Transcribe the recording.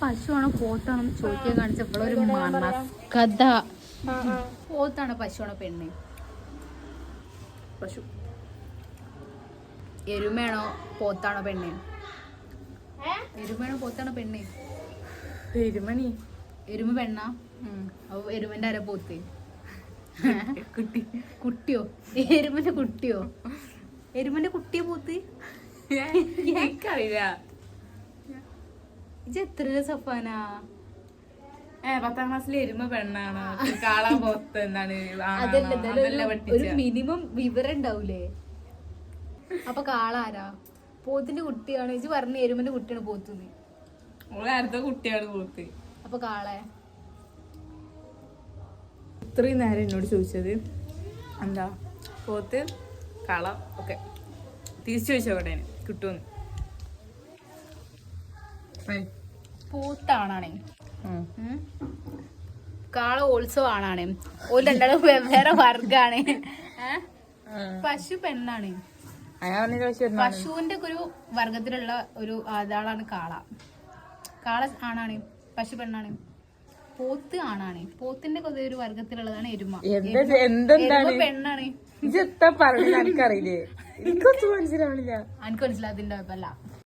പശുവാണോ പോത്താണോ ചോദിക്കാൻ കാണിച്ചപ്പോഴൊരു കഥ. പോത്താണോ പശുവാണോ പെണ്ണ്? പശു. എരുമയാണോ പോത്താണോ പെണ്ണ്? എരുമയാണോ പോത്താണോ പെണ്ണ്? എരുമണി. എരുമ പെണ്ണാ? അപ്പൊ എരുമന്റെ ആരാ പോത്ത്? കുട്ടി. കുട്ടിയോ? എരുമന്റെ കുട്ടിയോ? എരുമന്റെ കുട്ടിയെ പോത്ത്? എനിക്കറിയില്ല. ഇത് എത്ര സഫാനാ? 10ാം ക്ലാസ്സിൽ എരുമ പെണ്ണാണ്, കാള പോത്ത് എന്താണ്? ഒരു മിനിമം വിവരം ഉണ്ടാവൂലേ? അപ്പൊ കാള ആരാ? പോത്തിന്റെ കുട്ടിയാണ്. ഇത് പറഞ്ഞ എരുമന്റെ കുട്ടിയാണ് പോത്തുന്ന്. അടുത്ത കുട്ടിയാണ് പോത്ത്. അപ്പൊ കാളെ ഇത്രയും നേരം എന്നോട് ചോദിച്ചത് എന്താ പോത്ത് കള ഒക്കെ തിരിച്ചു ചോദിച്ചോട്ടെ കിട്ടുമെന്ന്. പോത്താണാണേ, കാള ഓൾസോ ആണാണ്. ഓല് രണ്ടാളും വെവ്വേറെ വർഗാണ്. പശു പെണ്ണാണ്. പശുവിന്റെ ഒരു വർഗത്തിലുള്ള ഒരു ആളാണ് കാള. കാള ആണാണ്, പശു പെണ്ണാണ്. പോത്ത് ആണാണ്. പോത്തിന്റെ ഒരു വർഗത്തിലുള്ളതാണ് എരുമ. പെണ്ണാണ്. എനിക്കറിയില്ലേ, എനിക്ക് മനസ്സിലാവില്ല. എനിക്ക് മനസ്സിലാതിന്റെ കുഴപ്പമില്ല.